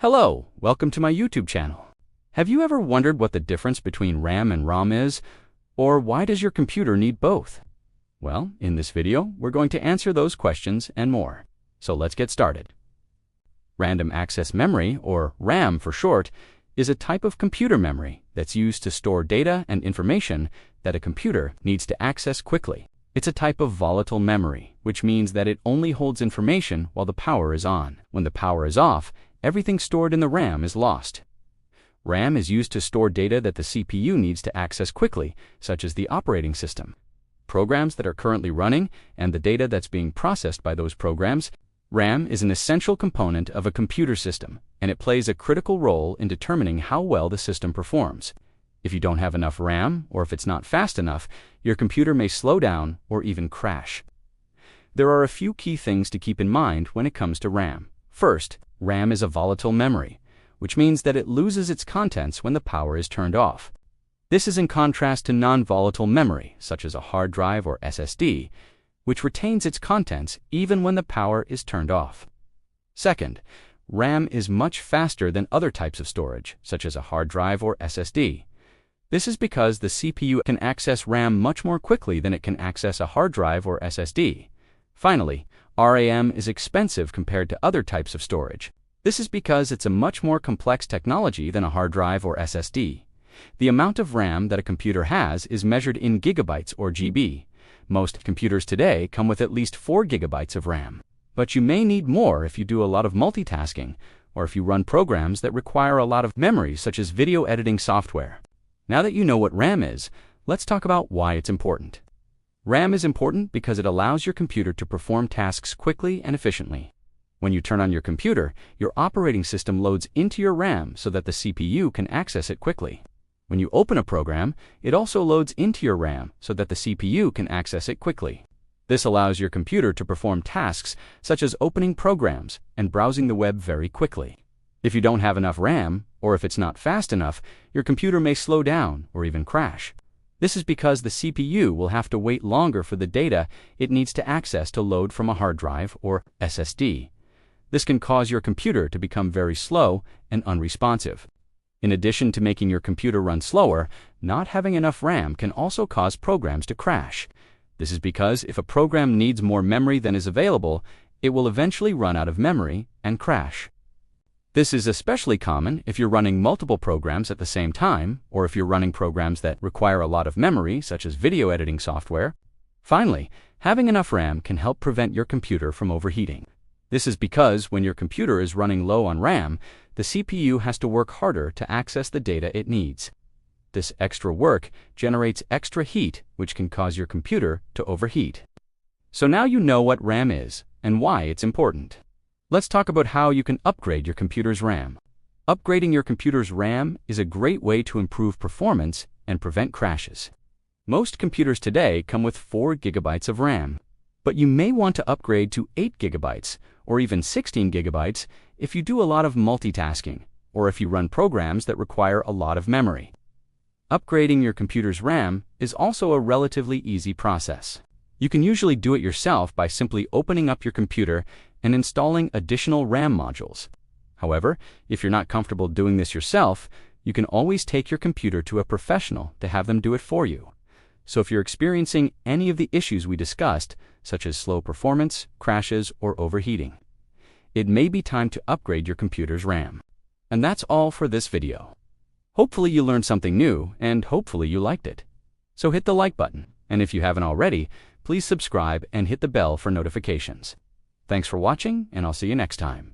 Hello, welcome to my YouTube channel. Have you ever wondered what the difference between RAM and ROM is? Or why does your computer need both? Well, in this video, we're going to answer those questions and more. So let's get started. Random access memory, or RAM for short, is a type of computer memory that's used to store data and information that a computer needs to access quickly. It's a type of volatile memory, which means that it only holds information while the power is on. When the power is off, everything stored in the RAM is lost. RAM is used to store data that the CPU needs to access quickly, such as the operating system, programs that are currently running, and the data that's being processed by those programs. RAM is an essential component of a computer system, and it plays a critical role in determining how well the system performs. If you don't have enough RAM, or if it's not fast enough, your computer may slow down or even crash. There are a few key things to keep in mind when it comes to RAM. First, RAM is a volatile memory, which means that it loses its contents when the power is turned off. This is in contrast to non-volatile memory, such as a hard drive or SSD, which retains its contents even when the power is turned off. Second, RAM is much faster than other types of storage, such as a hard drive or SSD. This is because the CPU can access RAM much more quickly than it can access a hard drive or SSD. Finally, RAM is expensive compared to other types of storage. This is because it's a much more complex technology than a hard drive or SSD. The amount of RAM that a computer has is measured in gigabytes or GB. Most computers today come with at least 4 gigabytes of RAM. But you may need more if you do a lot of multitasking, or if you run programs that require a lot of memory, such as video editing software. Now that you know what RAM is, let's talk about why it's important. RAM is important because it allows your computer to perform tasks quickly and efficiently. When you turn on your computer, your operating system loads into your RAM so that the CPU can access it quickly. When you open a program, it also loads into your RAM so that the CPU can access it quickly. This allows your computer to perform tasks such as opening programs and browsing the web very quickly. If you don't have enough RAM, or if it's not fast enough, your computer may slow down or even crash. This is because the CPU will have to wait longer for the data it needs to access to load from a hard drive or SSD. This can cause your computer to become very slow and unresponsive. In addition to making your computer run slower, not having enough RAM can also cause programs to crash. This is because if a program needs more memory than is available, it will eventually run out of memory and crash. This is especially common if you're running multiple programs at the same time, or if you're running programs that require a lot of memory, such as video editing software. Finally, having enough RAM can help prevent your computer from overheating. This is because when your computer is running low on RAM, the CPU has to work harder to access the data it needs. This extra work generates extra heat, which can cause your computer to overheat. So now you know what RAM is and why it's important. Let's talk about how you can upgrade your computer's RAM. Upgrading your computer's RAM is a great way to improve performance and prevent crashes. Most computers today come with 4 gigabytes of RAM, but you may want to upgrade to 8 gigabytes or even 16 gigabytes if you do a lot of multitasking or if you run programs that require a lot of memory. Upgrading your computer's RAM is also a relatively easy process. You can usually do it yourself by simply opening up your computer and installing additional RAM modules. However, if you're not comfortable doing this yourself, you can always take your computer to a professional to have them do it for you. So if you're experiencing any of the issues we discussed, such as slow performance, crashes, or overheating, it may be time to upgrade your computer's RAM. And that's all for this video. Hopefully you learned something new, and hopefully you liked it. So hit the like button, and if you haven't already, please subscribe and hit the bell for notifications. Thanks for watching, and I'll see you next time.